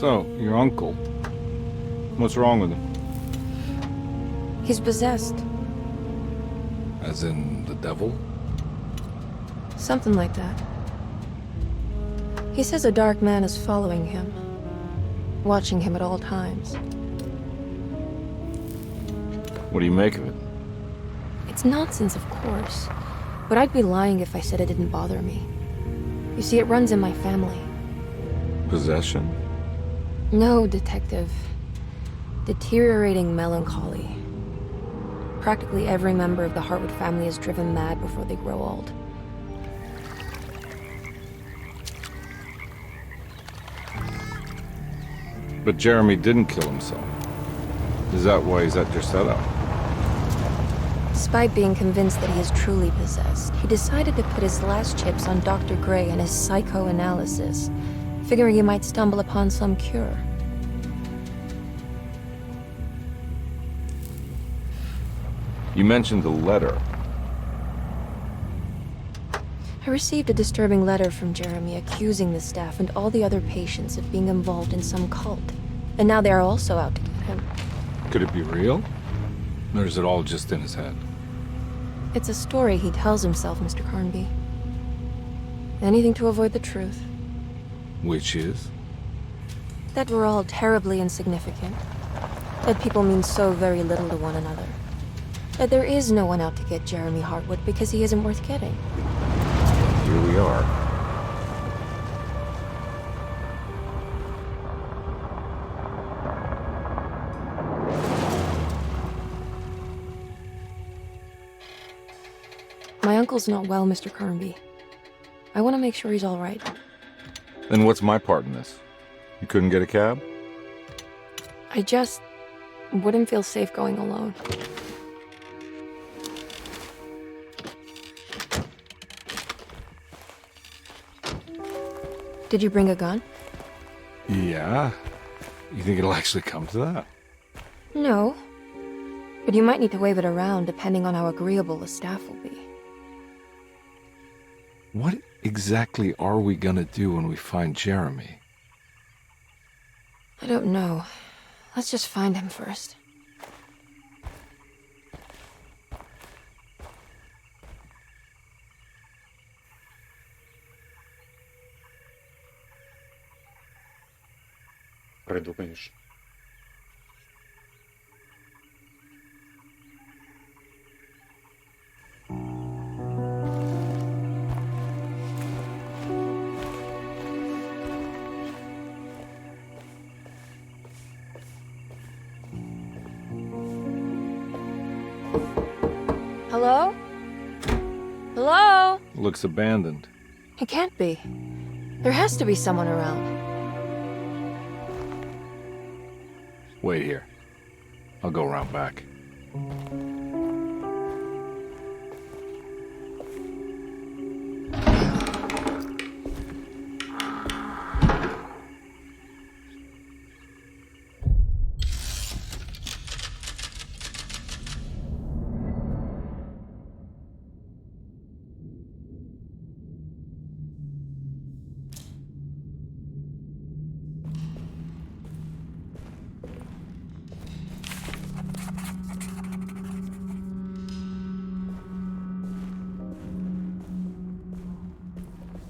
So, your uncle. What's wrong with him? He's possessed. As in the devil? Something like that. He says a dark man is following him, watching him at all times. What do you make of it? It's nonsense, of course, but I'd be lying if I said it didn't bother me. You see, it runs in my family. Possession? No, detective. Deteriorating melancholy. Practically every member of the Hartwood family is driven mad before they grow old. But Jeremy didn't kill himself. Is that why he's at Dерсето? Despite being convinced that he is truly possessed, he decided to put his last chips on Dr. Gray and his psychoanalysis, figuring he might stumble upon some cure. You mentioned the letter. I received a disturbing letter from Jeremy accusing the staff and all the other patients of being involved in some cult. And now they are also out to get him. Could it be real? Or is it all just in his head? It's a story he tells himself, Mr. Carnby. Anything to avoid the truth. Which is? That we're all terribly insignificant. That people mean so very little to one another. That there is no one out to get Jeremy Hartwood because he isn't worth getting. Here we are. My uncle's not well, Mr. Carnby. I want to make sure he's all right. Then what's my part in this? You couldn't get a cab? I just wouldn't feel safe going alone. Did you bring a gun? Yeah. You think it'll actually come to that? No. But you might need to wave it around depending on how agreeable the staff will be. What exactly are we gonna do when we find Jeremy? I don't know. Let's just find him first. Придумаешь. Hello? Hello? Looks abandoned. It can't be. There has to be someone around. Wait here. I'll go around back.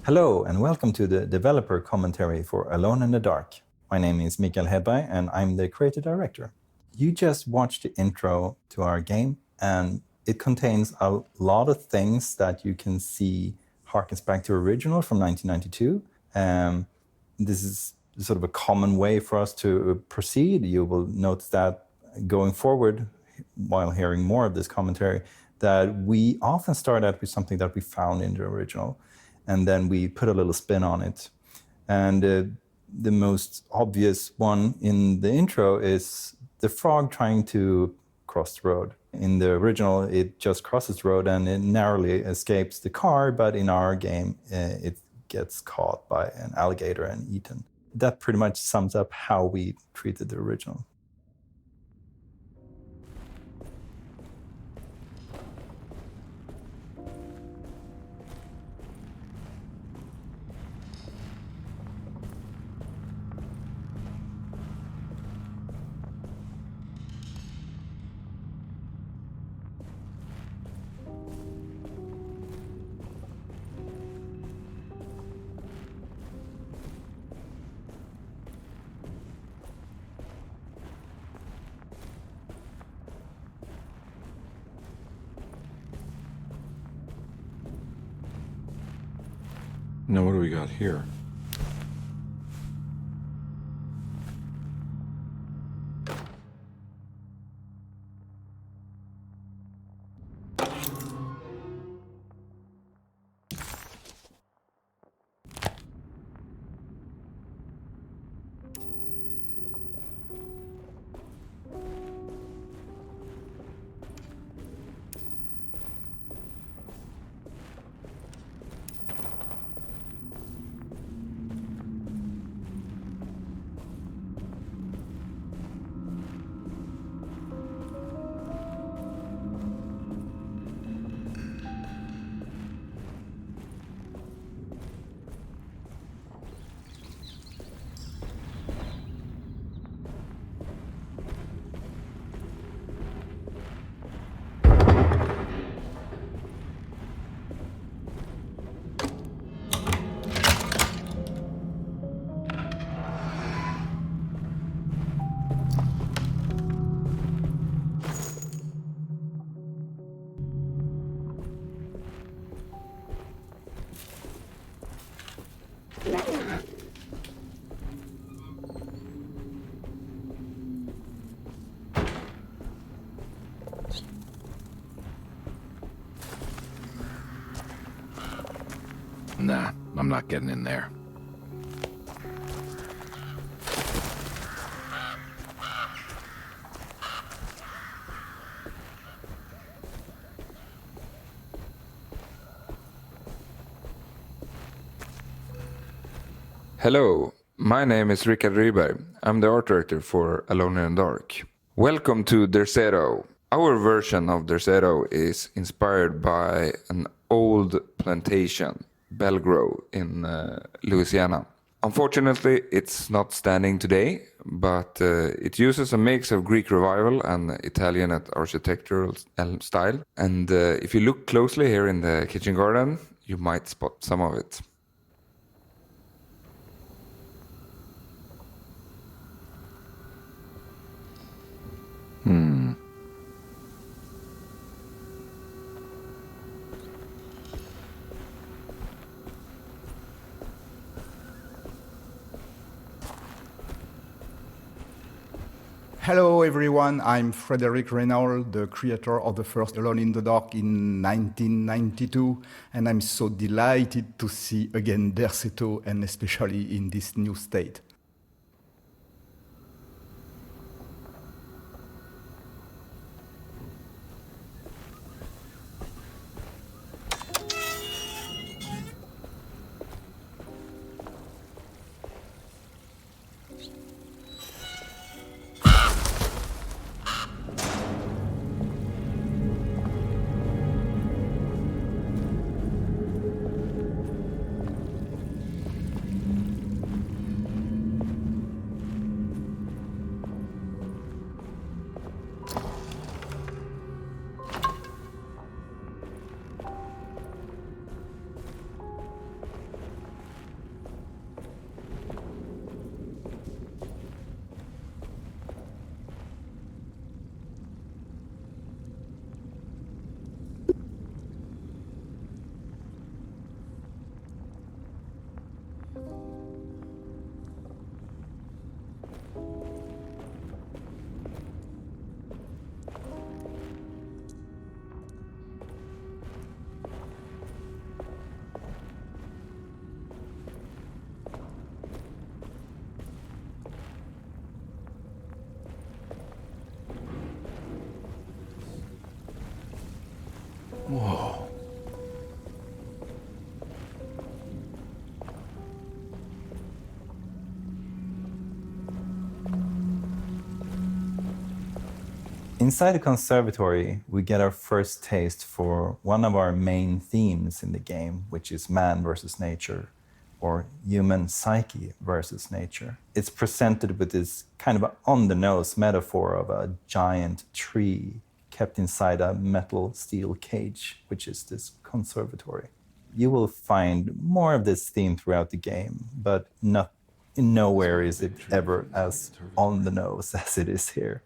Hello and welcome to the developer commentary for Alone in the Dark. My name is Mikael Hedberg and I'm the creative director. You just watched the intro to our game and it contains a lot of things that you can see harkens back to original from 1992. This is sort of a common way for us to proceed. You will notice that going forward, while hearing more of this commentary, that we often start out with something that we found in the original. And then we put a little spin on it. And the most obvious one in the intro is the frog trying to cross the road. In the original, it just crosses the road and it narrowly escapes the car, but in our game, it gets caught by an alligator and eaten. That pretty much sums up how we treated the original. Now what do we got here? Nah, I'm not getting in there. Hello, my name is Rickard Ryberg. I'm the art director for Alone in the Dark. Welcome to Dерсето. Our version of Dерсето is inspired by an old plantation, Belgrove, in Louisiana. Unfortunately, it's not standing today, but it uses a mix of Greek revival and Italian architectural style. And if you look closely here in the kitchen garden, you might spot some of it. Hello everyone, I'm Frederick Reynolds, the creator of the first Alone in the Dark in 1992, and I'm so delighted to see again Dерсето, and especially in this new state. Whoa. Inside the conservatory, we get our first taste for one of our main themes in the game, which is man versus nature, or human psyche versus nature. It's presented with this kind of on-the-nose metaphor of a giant tree kept inside a metal steel cage, which is this conservatory. You will find more of this theme throughout the game, but nowhere is it ever as on the nose as it is here.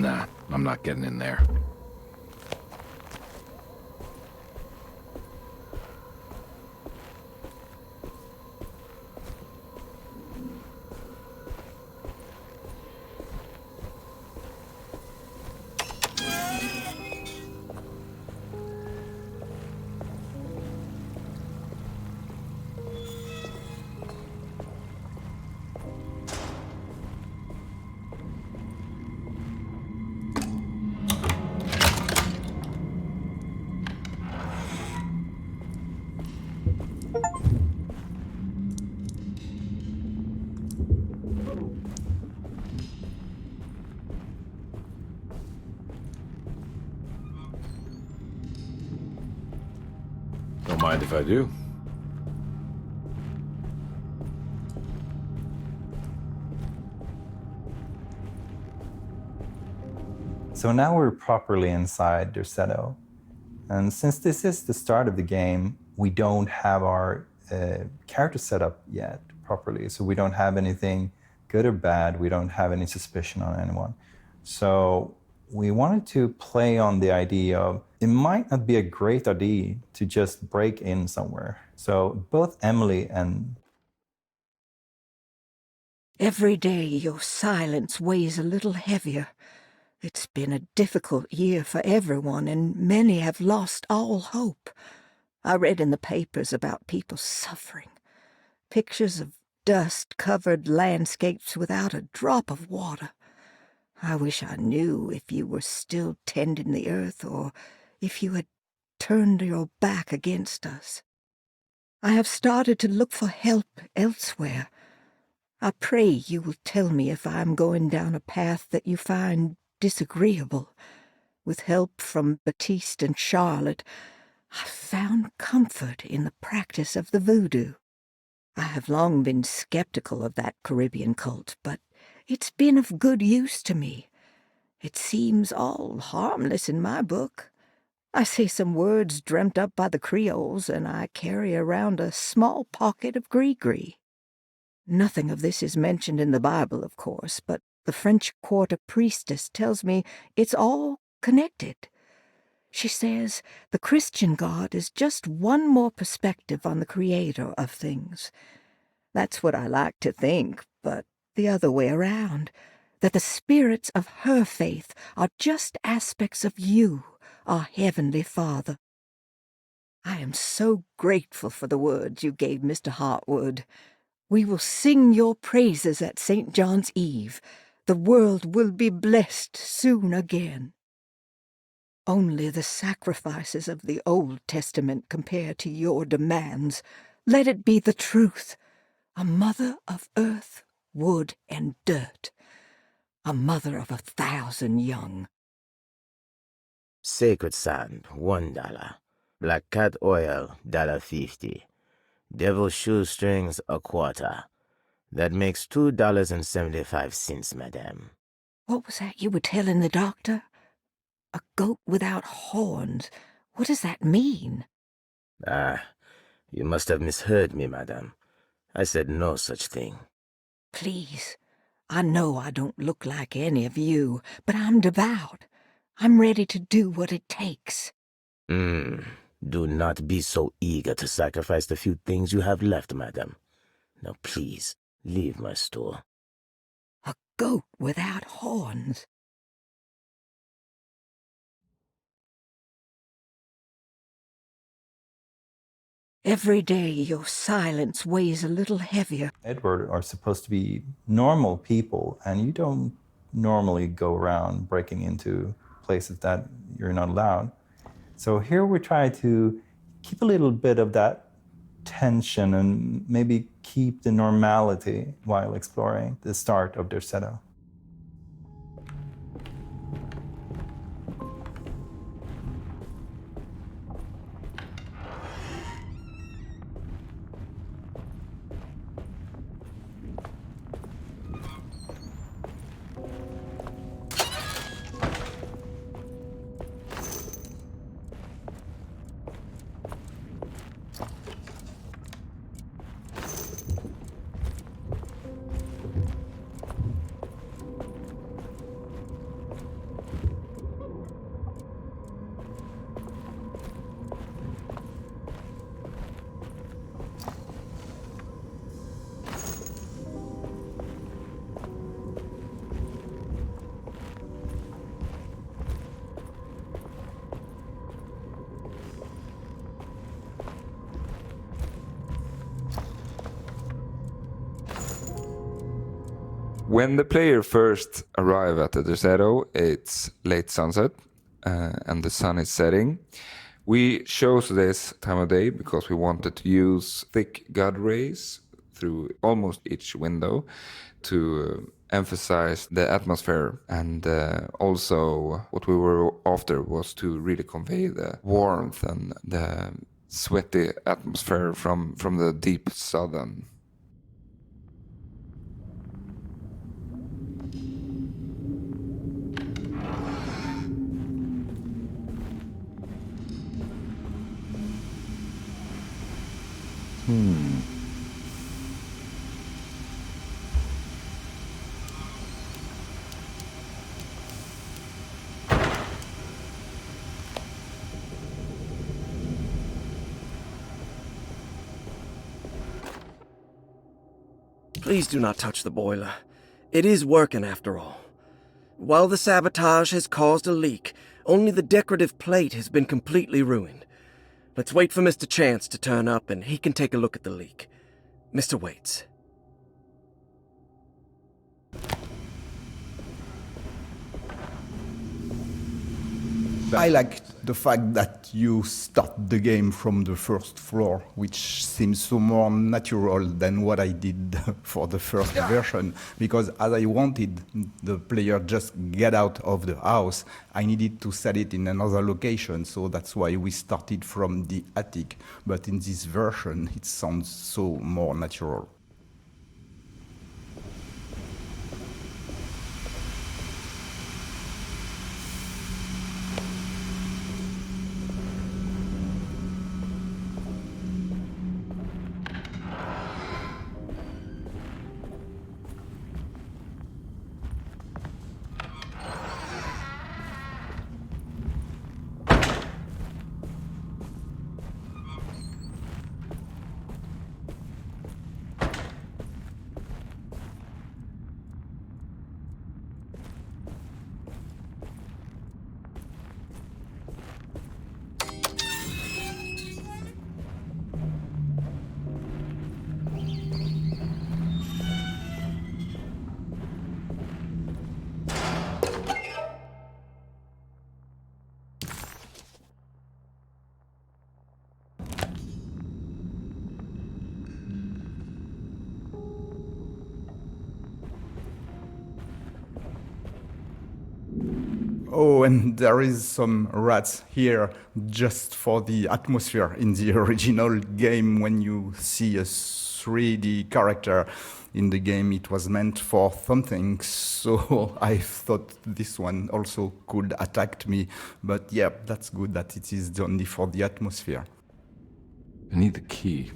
Nah, I'm not getting in there. Don't mind if I do. So now we're properly inside Derseto. And since this is the start of the game, we don't have our character set up yet properly. So we don't have anything good or bad. We don't have any suspicion on anyone. So we wanted to play on the idea of it might not be a great idea to just break in somewhere. So both Emily and... Every day your silence weighs a little heavier. It's been a difficult year for everyone, and many have lost all hope. I read in the papers about people suffering. Pictures of dust-covered landscapes without a drop of water. I wish I knew if you were still tending the earth or if you had turned your back against us. I have started to look for help elsewhere. I pray you will tell me if I am going down a path that you find disagreeable. With help from Baptiste and Charlotte, I found comfort in the practice of the voodoo. I have long been skeptical of that Caribbean cult, but it's been of good use to me. It seems all harmless in my book. I say some words dreamt up by the Creoles, and I carry around a small pocket of gris-gris. Nothing of this is mentioned in the Bible, of course, but the French Quarter priestess tells me it's all connected. She says the Christian God is just one more perspective on the creator of things. That's what I like to think, but the other way around, that the spirits of her faith are just aspects of you, our Heavenly Father. I am so grateful for the words you gave Mr. Hartwood. We will sing your praises at St. John's Eve. The world will be blessed soon again. Only the sacrifices of the Old Testament compare to your demands. Let it be the truth. A mother of earth, wood, and dirt. A mother of 1,000 young. Sacred sand, $1. Black cat oil, $1.50. Devil shoestrings, a quarter. That makes $2.75, madame. What was that you were telling the doctor? A goat without horns. What does that mean? Ah, you must have misheard me, madame. I said no such thing. Please, I know I don't look like any of you, but I'm devout. I'm ready to do what it takes. Do not be so eager to sacrifice the few things you have left, madame. Now please, leave my store. A goat without horns. Every day your silence weighs a little heavier. Edward are supposed to be normal people, and you don't normally go around breaking into places that you're not allowed. So here we try to keep a little bit of that tension and maybe keep the normality while exploring the start of Derseto. When the player first arrive at the Dерсето, it's late sunset and the sun is setting. We chose this time of day because we wanted to use thick God rays through almost each window to emphasize the atmosphere, and also what we were after was to really convey the warmth and the sweaty atmosphere from the deep southern. Please do not touch the boiler. It is working after all. While the sabotage has caused a leak, only the decorative plate has been completely ruined. Let's wait for Mr. Chance to turn up and he can take a look at the leak. Mr. Waits. I like the fact that you start the game from the first floor, which seems so more natural than what I did for the first version, because as I wanted the player just get out of the house, I needed to set it in another location, so that's why we started from the attic. But in this version, it sounds so more natural. Oh, and there is some rats here just for the atmosphere. In the original game, when you see a 3D character in the game, it was meant for something, so I thought this one also could attack me. But yeah, that's good that it is only for the atmosphere. I need the key.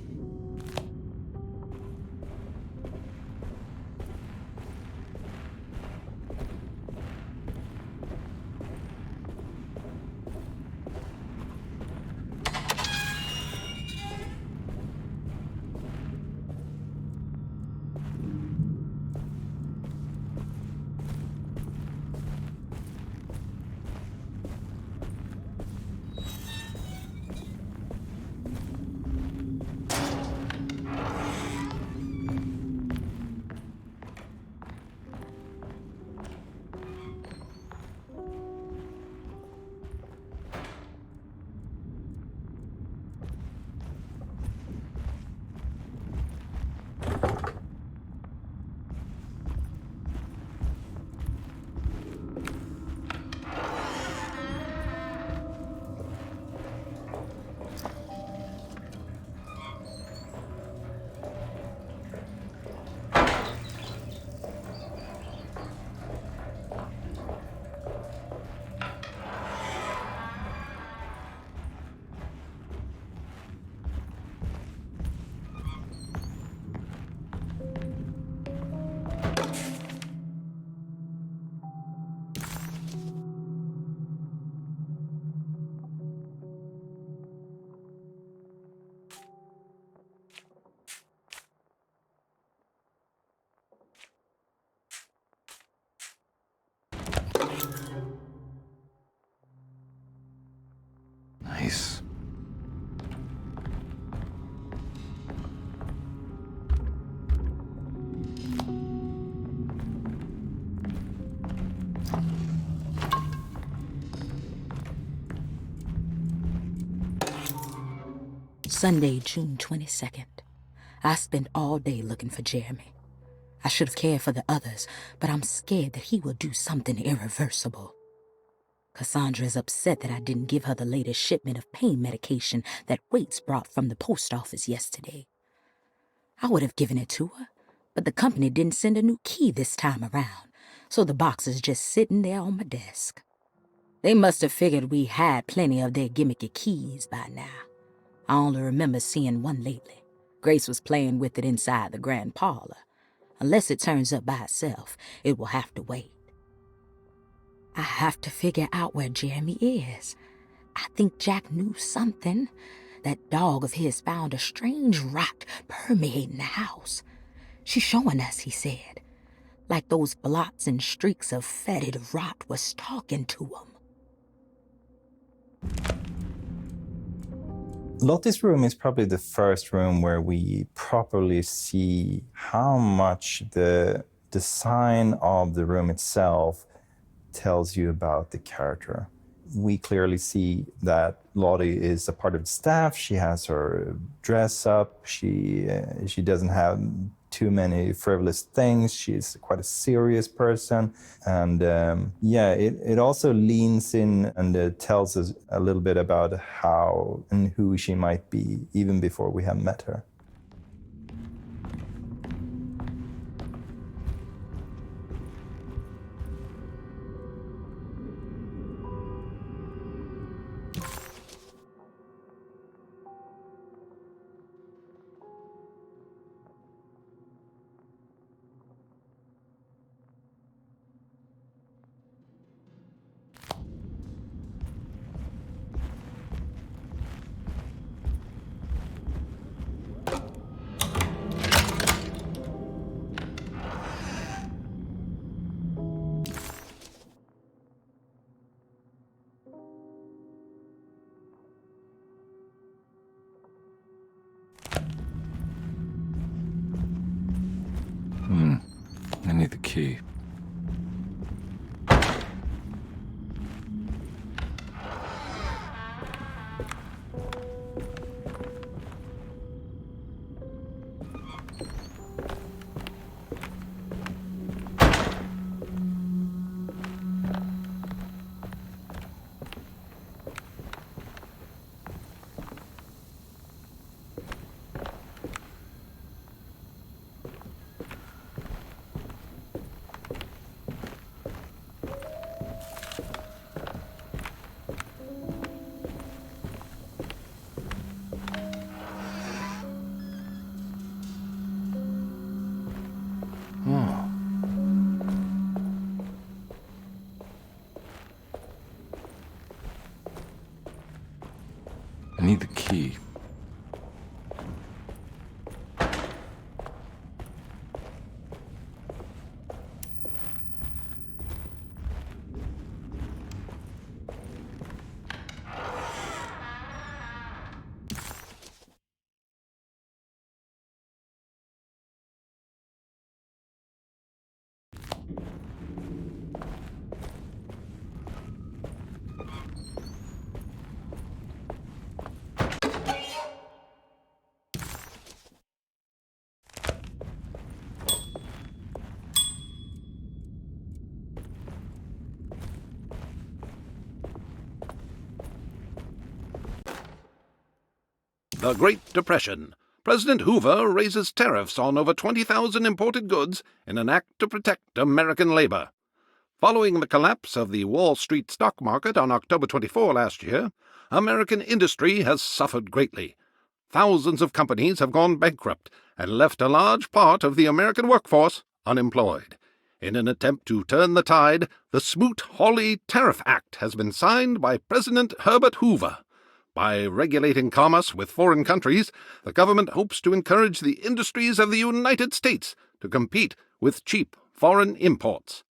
Sunday, June 22nd. I spent all day looking for Jeremy. I should have cared for the others, but I'm scared that he will do something irreversible. Cassandra is upset that I didn't give her the latest shipment of pain medication that Waits brought from the post office yesterday. I would have given it to her, but the company didn't send a new key this time around, so the box is just sitting there on my desk. They must have figured we had plenty of their gimmicky keys by now. I only remember seeing one lately. Grace was playing with it inside the grand parlor. Unless it turns up by itself, it will have to wait. I have to figure out where Jeremy is. I think Jack knew something. That dog of his found a strange rot permeating the house. She's showing us, he said. Like those blots and streaks of fetid rot was talking to him. Lottie's room is probably the first room where we properly see how much the design of the room itself tells you about the character. We clearly see that Lottie is a part of the staff. She has her dress up. She doesn't have too many frivolous things. She's quite a serious person. And it also leans in and tells us a little bit about how and who she might be, even before we have met her. I need the key. I need the key. The Great Depression. President Hoover raises tariffs on over 20,000 imported goods in an act to protect American labor. Following the collapse of the Wall Street stock market on October 24 last year, American industry has suffered greatly. Thousands of companies have gone bankrupt and left a large part of the American workforce unemployed. In an attempt to turn the tide, the Smoot-Hawley Tariff Act has been signed by President Herbert Hoover. By regulating commerce with foreign countries, the government hopes to encourage the industries of the United States to compete with cheap foreign imports.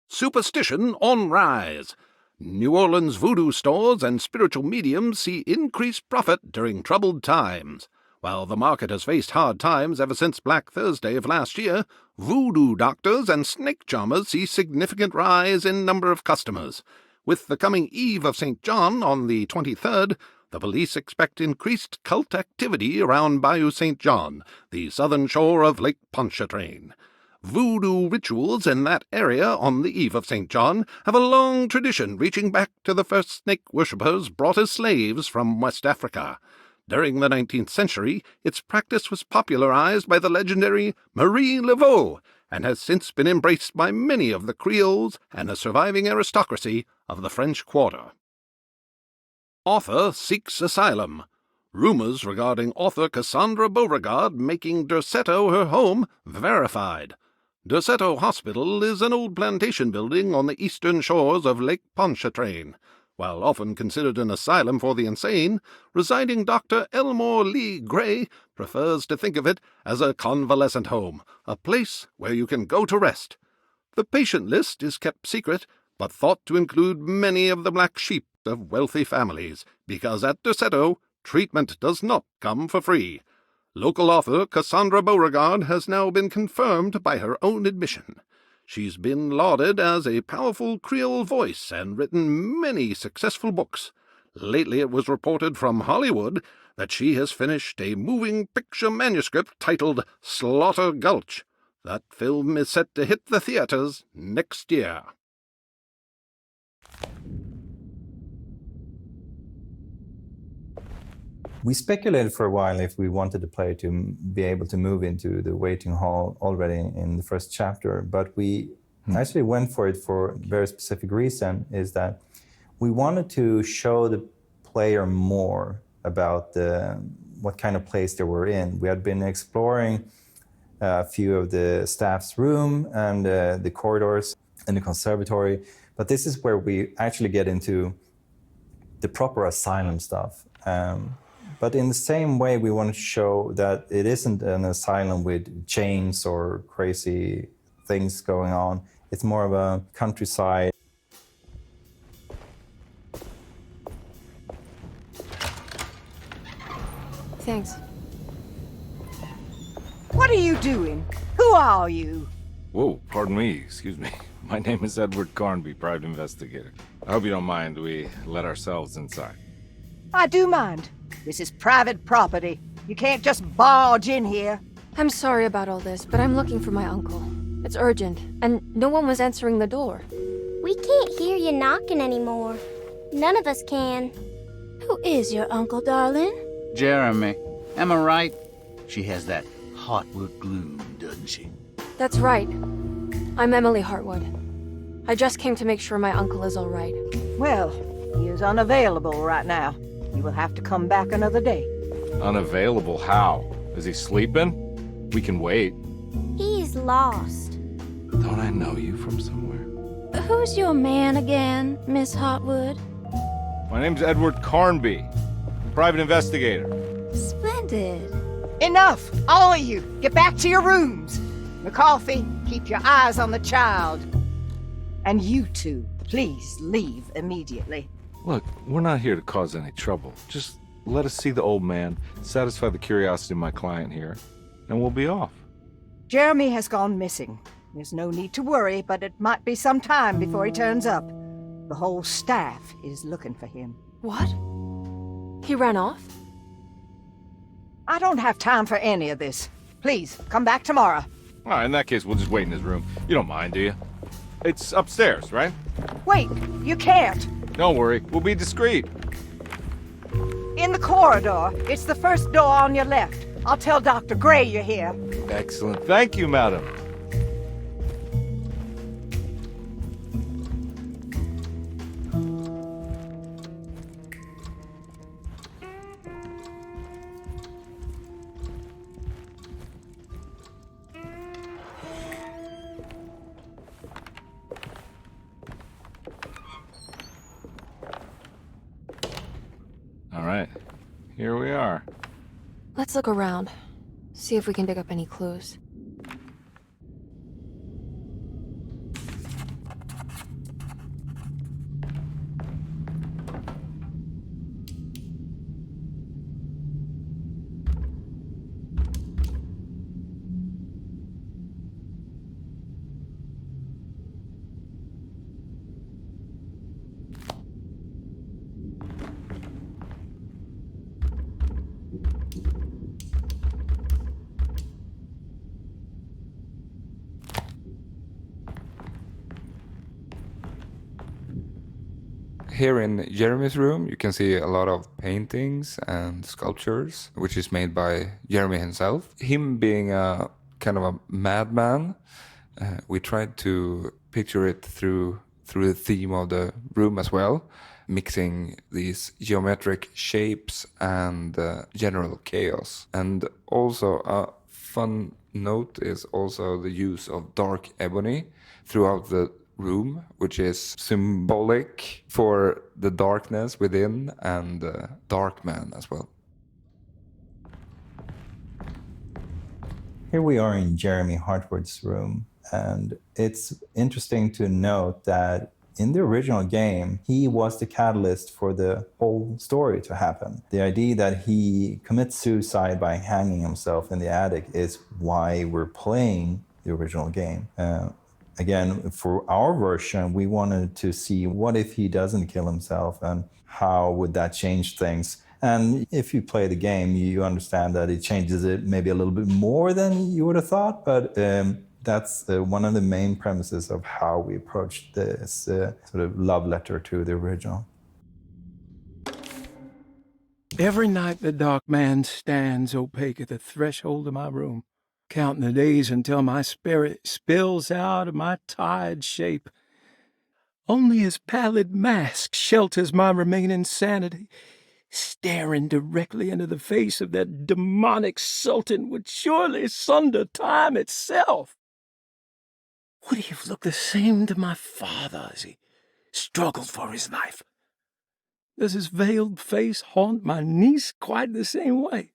Superstition on rise. New Orleans voodoo stores and spiritual mediums see increased profit during troubled times. While the market has faced hard times ever since Black Thursday of last year, voodoo doctors and snake charmers see significant rise in number of customers. With the coming Eve of St. John on the 23rd, The police expect increased cult activity around Bayou St. John, the southern shore of Lake Pontchartrain. Voodoo rituals in that area on the eve of St. John have a long tradition reaching back to the first snake worshippers brought as slaves from West Africa. During the 19th century, its practice was popularized by the legendary Marie Laveau and has since been embraced by many of the Creoles and a surviving aristocracy of the French Quarter. Author seeks asylum. Rumors regarding author Cassandra Beauregard making Dерсето her home verified. Dерсето Hospital is an old plantation building on the eastern shores of Lake Pontchartrain. While often considered an asylum for the insane, residing Dr. Elmore Lee Gray prefers to think of it as a convalescent home, a place where you can go to rest. The patient list is kept secret, but thought to include many of the black sheep of wealthy families, because at Dерсето, treatment does not come for free. Local author Cassandra Beauregard has now been confirmed by her own admission. She's been lauded as a powerful Creole voice and written many successful books. Lately it was reported from Hollywood that she has finished a moving picture manuscript titled Slaughter Gulch. That film is set to hit the theaters next year. We speculated for a while if we wanted the player to be able to move into the waiting hall already in the first chapter, but we actually went for it for a very specific reason, is that we wanted to show the player more about what kind of place they were in. We had been exploring a few of the staff's room and the corridors in the conservatory, but this is where we actually get into the proper asylum stuff. But in the same way, we want to show that it isn't an asylum with chains or crazy things going on. It's more of a countryside. Thanks. What are you doing? Who are you? Whoa, pardon me, excuse me. My name is Edward Carnby, private investigator. I hope you don't mind we let ourselves inside. I do mind. This is private property. You can't just barge in here. I'm sorry about all this, but I'm looking for my uncle. It's urgent, and no one was answering the door. We can't hear you knocking anymore. None of us can. Who is your uncle, darling? Jeremy. Am I right? She has that Hartwood gloom, doesn't she? That's right. I'm Emily Hartwood. I just came to make sure my uncle is all right. Well, he is unavailable right now. You will have to come back another day. Unavailable how? Is he sleeping? We can wait. He's lost. Don't I know you from somewhere? Who's your man again, Miss Hartwood? My name's Edward Carnby, private investigator. Splendid. Enough! All of you, get back to your rooms. McCarthy, keep your eyes on the child. And you two, please leave immediately. Look, we're not here to cause any trouble. Just let us see the old man, satisfy the curiosity of my client here, and we'll be off. Jeremy has gone missing. There's no need to worry, but it might be some time before he turns up. The whole staff is looking for him. What? He ran off? I don't have time for any of this. Please, come back tomorrow. All right, in that case, we'll just wait in his room. You don't mind, do you? It's upstairs, right? Wait, you can't. Don't worry, we'll be discreet. In the corridor. It's the first door on your left. I'll tell Dr. Gray you're here. Excellent. Thank you, madam. All right, here we are. Let's look around. See if we can dig up any clues. Here in Jeremy's room, you can see a lot of paintings and sculptures, which is made by Jeremy himself. Him being a kind of a madman, we tried to picture it through the theme of the room as well, mixing these geometric shapes and general chaos. And also a fun note is also the use of dark ebony throughout the room, which is symbolic for the darkness within and dark man as well. Here we are in Jeremy Hartwood's room, and it's interesting to note that in the original game, he was the catalyst for the whole story to happen. The idea that he commits suicide by hanging himself in the attic is why we're playing the original game. Again, for our version, we wanted to see what if he doesn't kill himself and how would that change things. And if you play the game, you understand that it changes it maybe a little bit more than you would have thought, but that's one of the main premises of how we approached this sort of love letter to the original. Every night the dark man stands opaque at the threshold of my room, counting the days until my spirit spills out of my tired shape. Only his pallid mask shelters my remaining sanity. Staring directly into the face of that demonic sultan would surely sunder time itself. Would he have looked the same to my father as he struggled for his life? Does his veiled face haunt my niece quite the same way?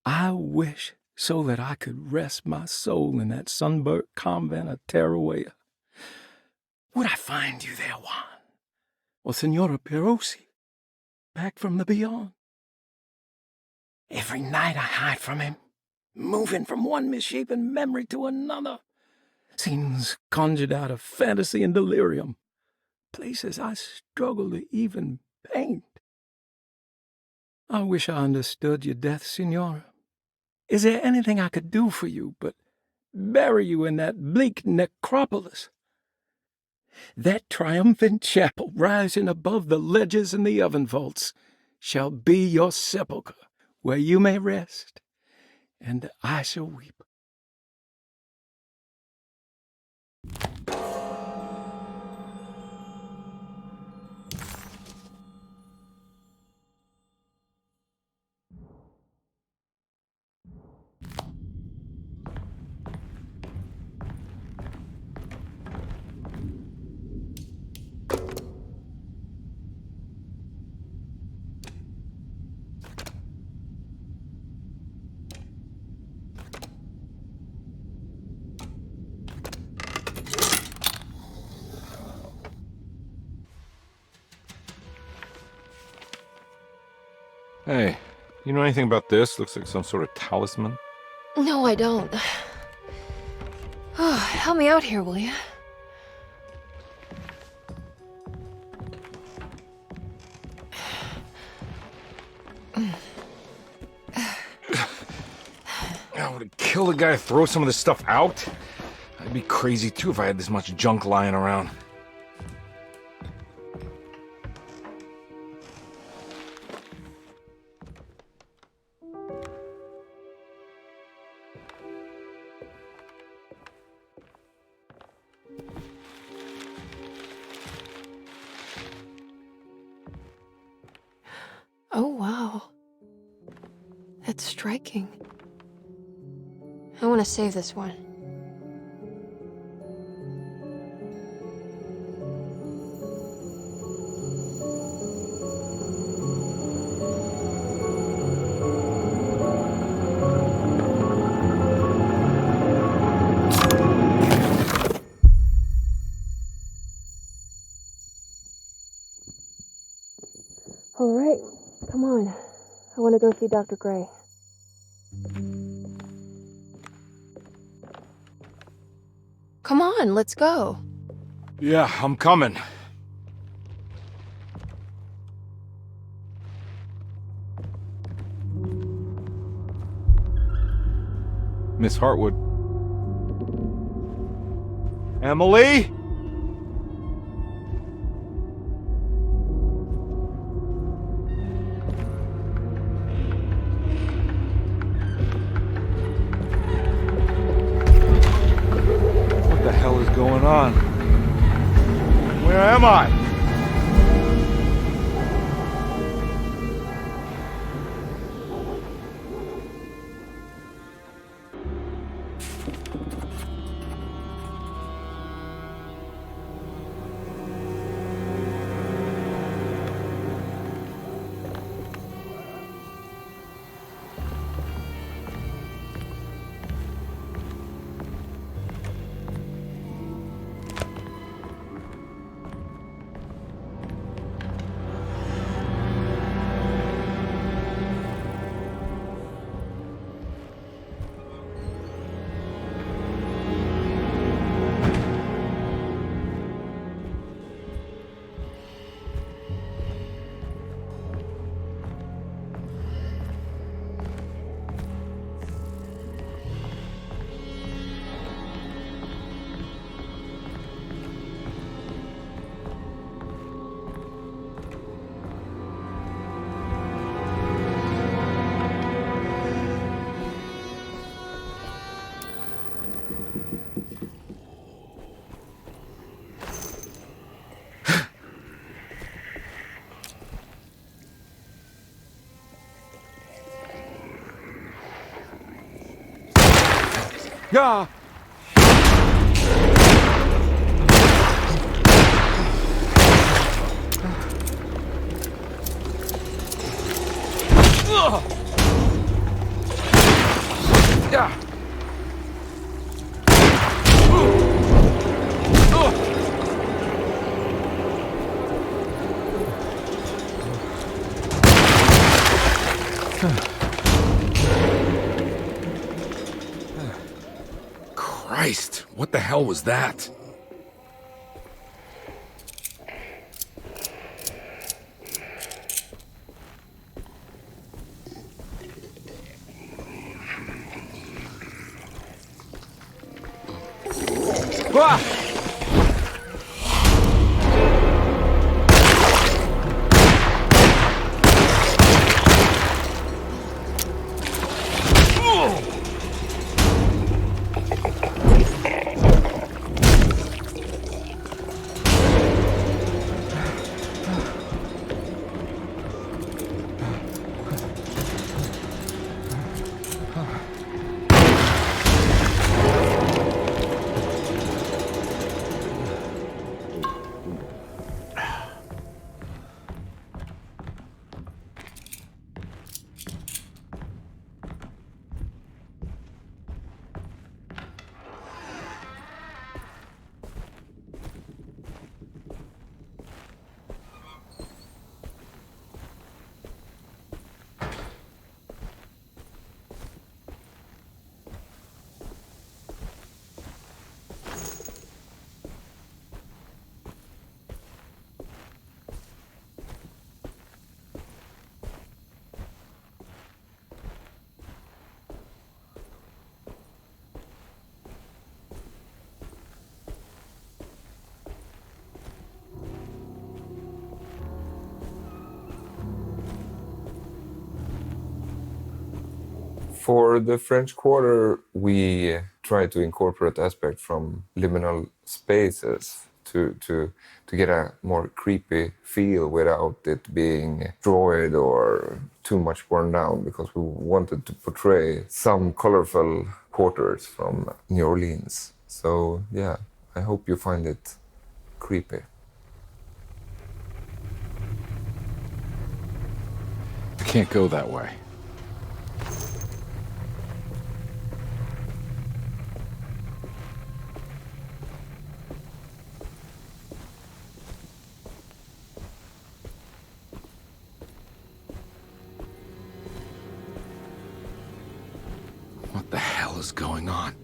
I wish so that I could rest my soul in that sunburnt convent of Teruel. Would I find you there, Juan? Or Senora Perosi, back from the beyond? Every night I hide from him, moving from one misshapen memory to another. Scenes conjured out of fantasy and delirium. Places I struggle to even paint. I wish I understood your death, Senora. Is there anything I could do for you but bury you in that bleak necropolis? That triumphant chapel rising above the ledges and the oven vaults shall be your sepulchre, where you may rest, and I shall weep. Hey, you know anything about this? Looks like some sort of talisman. No, I don't. Oh, help me out here, will you? I would kill the guy to throw some of this stuff out. I'd be crazy too if I had this much junk lying around. Oh, wow. That's striking. I want to save this one. All right, come on. I want to go see Dr. Gray. Come on, let's go. Yeah, I'm coming. Miss Hartwood. Emily? Come on! Yeah. Yeah. Christ, what the hell was that? Ah! For the French Quarter, we try to incorporate aspects from liminal spaces to get a more creepy feel without it being destroyed or too much worn down, because we wanted to portray some colorful quarters from New Orleans. So yeah, I hope you find it creepy. I can't go that way. What the hell is going on?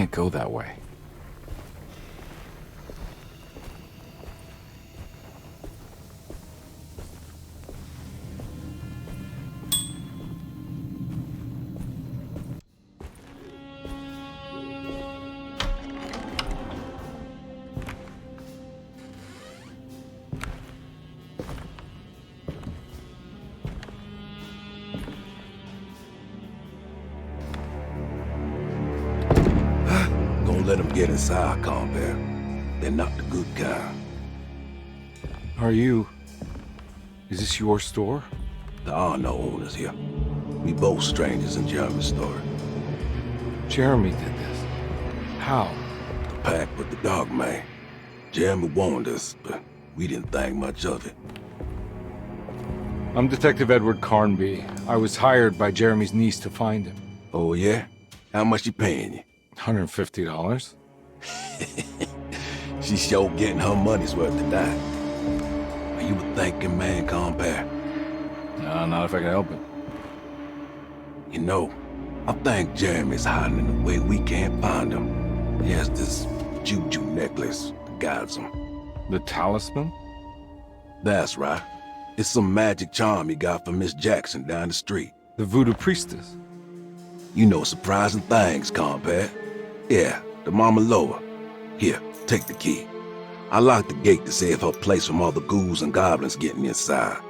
can't go that way. Don't let them get inside, combat. They're not the good kind. Is this your store? There are no owners here. We both strangers in Jeremy's story. Jeremy did this. How? The pact with the dog man. Jeremy warned us, but we didn't think much of it. I'm Detective Edward Carnby. I was hired by Jeremy's niece to find him. Oh, yeah? How much she paying you? $150. She's sure getting her money's worth tonight. Are you a thinking man, compare? No, not if I can help it. You know, I think Jeremy's hiding in a way we can't find him. He has this juju necklace that guides him. The talisman? That's right. It's some magic charm he got from Miss Jackson down the street. The voodoo priestess? You know surprising things, compare. Yeah, the Mama Loa. Here, take the key. I locked the gate to save her place from all the ghouls and goblins getting inside.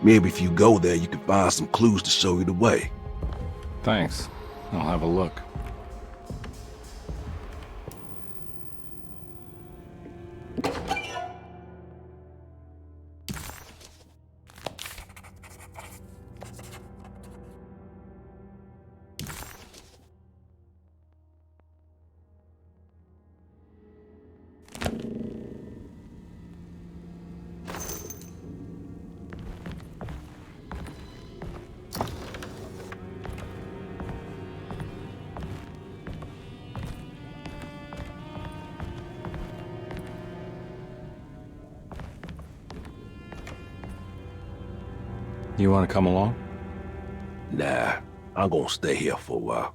Maybe if you go there, you can find some clues to show you the way. Thanks. I'll have a look. You want to come along? Nah, I'm gonna stay here for a while.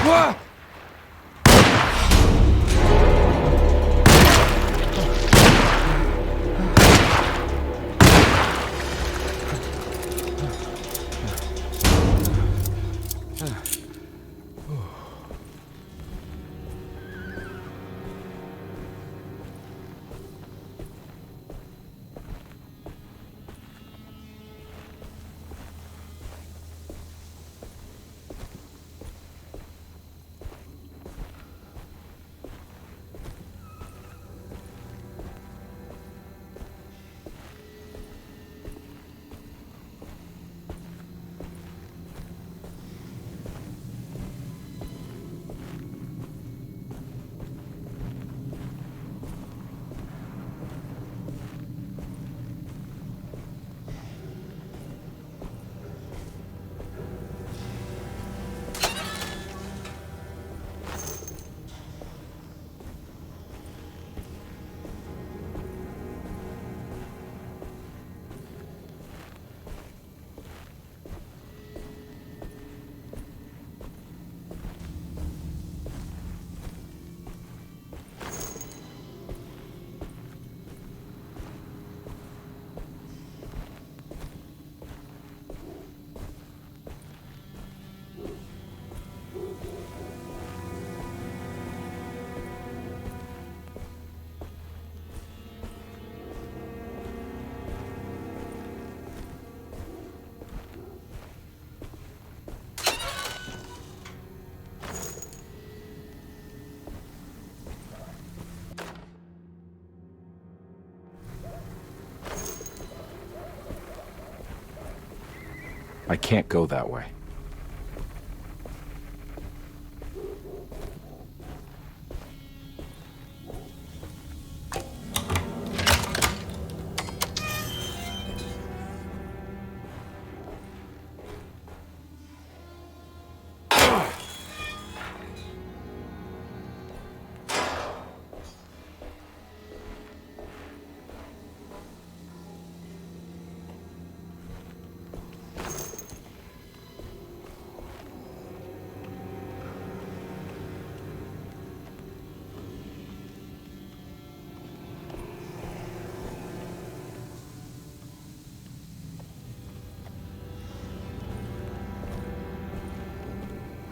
What? I can't go that way.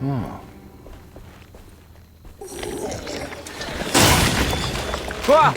Oh. Ah!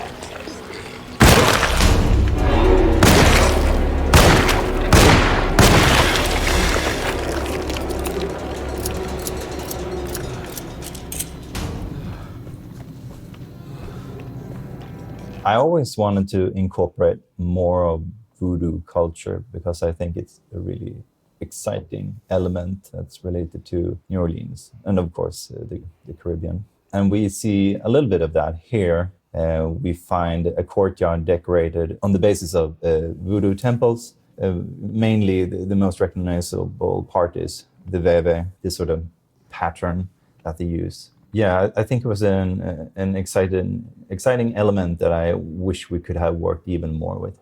I always wanted to incorporate more of voodoo culture because I think it's a really exciting element that's related to New Orleans and, of course, the Caribbean. And we see a little bit of that here. We find a courtyard decorated on the basis of voodoo temples. Mainly, the most recognizable part is the veve, this sort of pattern that they use. Yeah, I think it was an exciting element that I wish we could have worked even more with.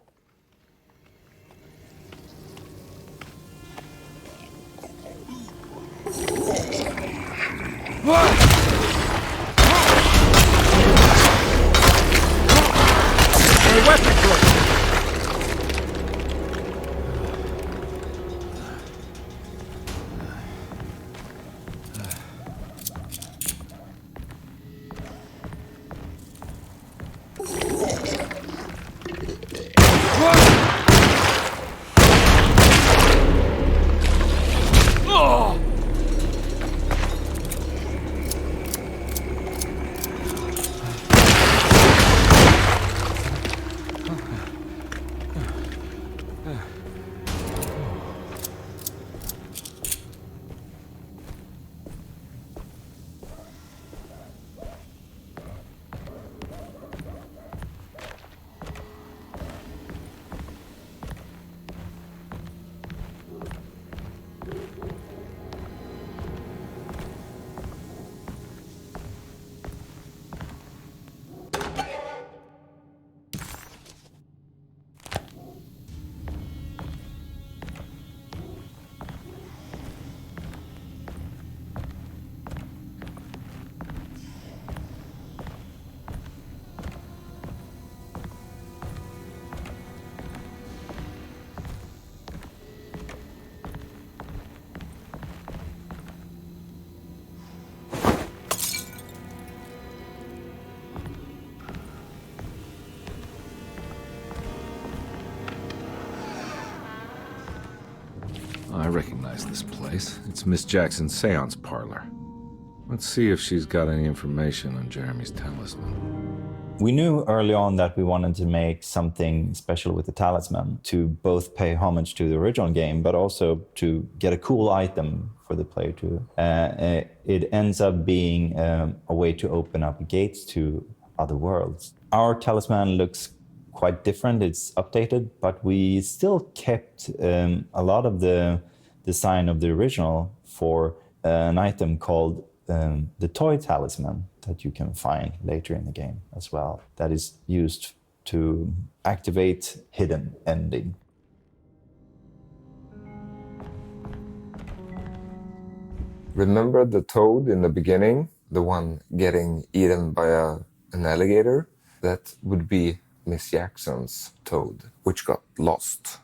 I recognize this place. It's Miss Jackson's seance parlor. Let's see if she's got any information on Jeremy's talisman. We knew early on that we wanted to make something special with the talisman to both pay homage to the original game, but also to get a cool item for the player to. It ends up being a way to open up gates to other worlds. Our talisman looks quite different. It's updated, but we still kept a lot of the design of the original for an item called the toy talisman that you can find later in the game as well. That is used to activate hidden ending. Remember the toad in the beginning? The one getting eaten by an alligator? That would be Miss Jackson's toad, which got lost.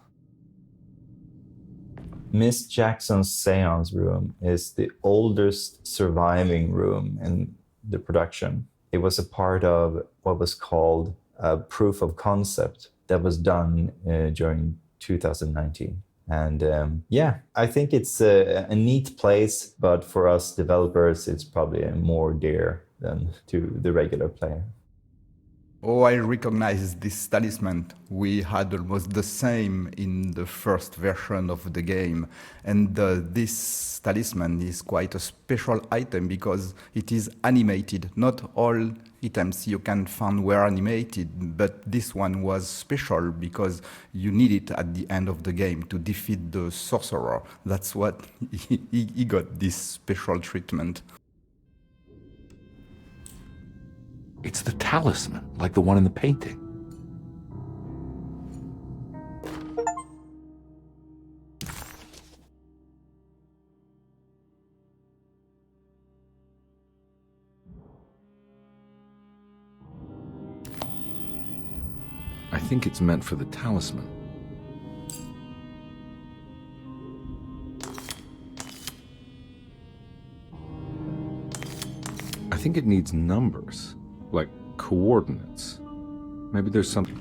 Miss Jackson's seance room is the oldest surviving room in the production. It was a part of what was called a proof of concept that was done during 2019. And yeah, I think it's a neat place, but for us developers, it's probably more dear than to the regular player. Oh, I recognize this talisman. We had almost the same in the first version of the game. And this talisman is quite a special item because it is animated. Not all items you can find were animated, but this one was special because you need it at the end of the game to defeat the sorcerer. That's what he got this special treatment. It's the talisman, like the one in the painting. I think it's meant for the talisman. I think it needs numbers, like coordinates. Maybe there's something.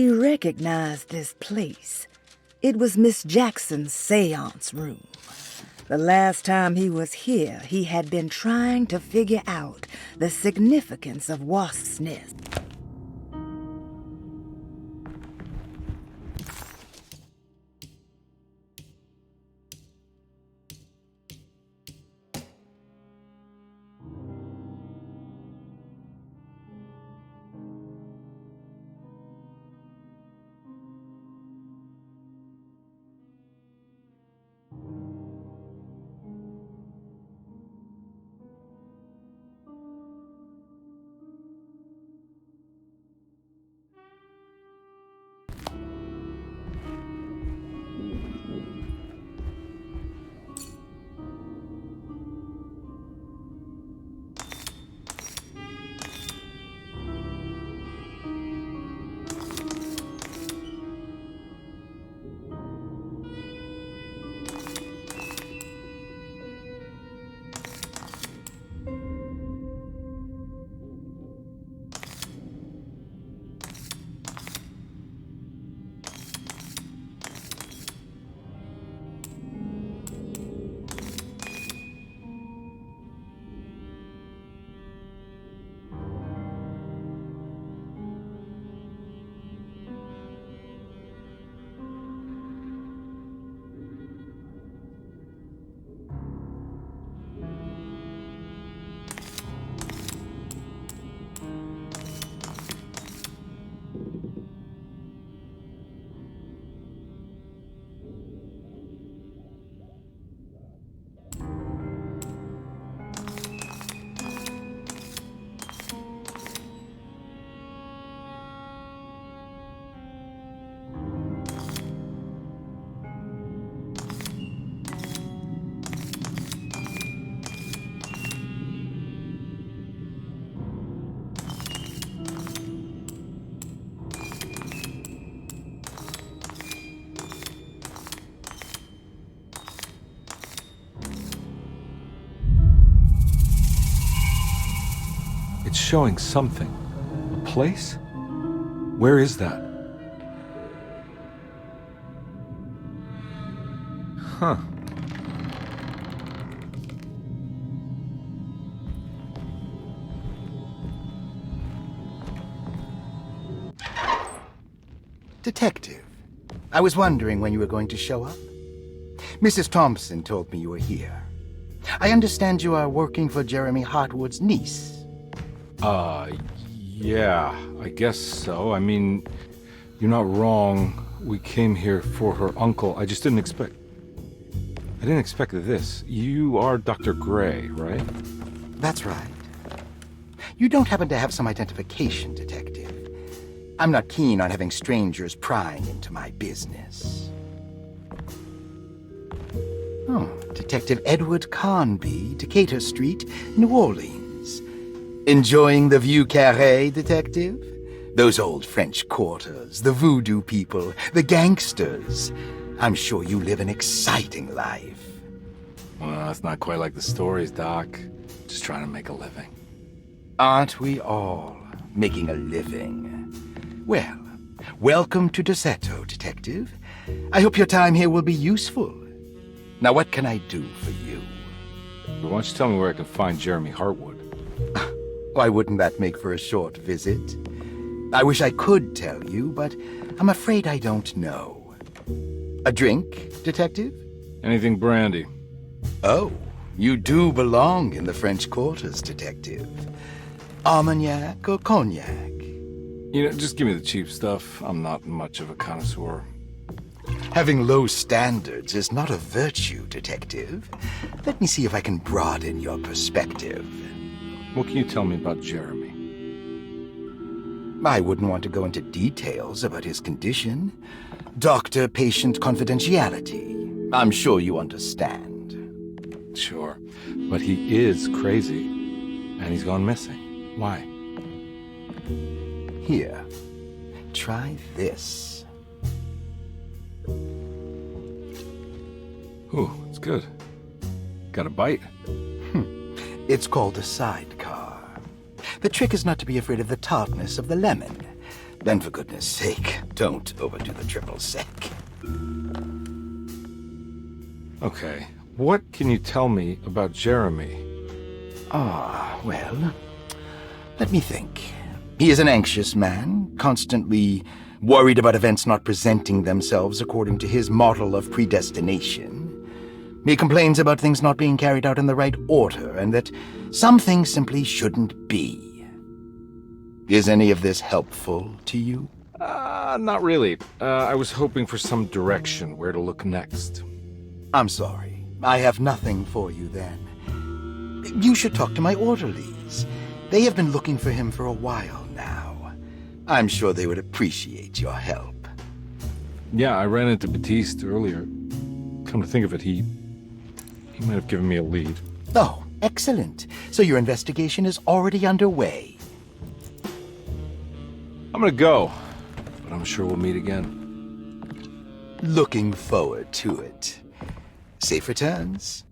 He recognized this place. It was Miss Jackson's seance room. The last time he was here, he had been trying to figure out the significance of wasps' nests. It's showing something. A place? Where is that? Huh. Detective, I was wondering when you were going to show up. Mrs. Thompson told me you were here. I understand you are working for Jeremy Hartwood's niece. Yeah, I guess so. I mean, you're not wrong. We came here for her uncle. I just didn't expect... I didn't expect this. You are Dr. Gray, right? That's right. You don't happen to have some identification, Detective. I'm not keen on having strangers prying into my business. Oh, Detective Edward Carnby, Decatur Street, New Orleans. Enjoying the Vieux Carré, Detective? Those old French quarters, the voodoo people, the gangsters. I'm sure you live an exciting life. Well, it's not quite like the stories, Doc. Just trying to make a living. Aren't we all making a living? Well, welcome to Dерсето, Detective. I hope your time here will be useful. Now, what can I do for you? Why don't you tell me where I can find Jeremy Hartwood? Why wouldn't that make for a short visit? I wish I could tell you, but I'm afraid I don't know. A drink, Detective? Anything brandy. Oh, you do belong in the French quarters, Detective. Armagnac or cognac? You know, just give me the cheap stuff. I'm not much of a connoisseur. Having low standards is not a virtue, Detective. Let me see if I can broaden your perspective. What can you tell me about Jeremy? I wouldn't want to go into details about his condition. Doctor-patient confidentiality. I'm sure you understand. Sure, but he is crazy, and he's gone missing. Why? Here, try this. Ooh, it's good. Got a bite? It's called a sidecar. The trick is not to be afraid of the tartness of the lemon, Then for goodness sake, don't overdo the triple sec. Okay, what can you tell me about Jeremy? Well, let me think. He is an anxious man, constantly worried about events not presenting themselves according to his model of predestination. He complains about things not being carried out in the right order, and that some things simply shouldn't be. Is any of this helpful to you? Not really. I was hoping for some direction where to look next. I'm sorry. I have nothing for you then. You should talk to my orderlies. They have been looking for him for a while now. I'm sure they would appreciate your help. Yeah, I ran into Batiste earlier. Come to think of it, he might have given me a lead. Oh, excellent. So your investigation is already underway. I'm gonna go, but I'm sure we'll meet again. Looking forward to it. Safe returns.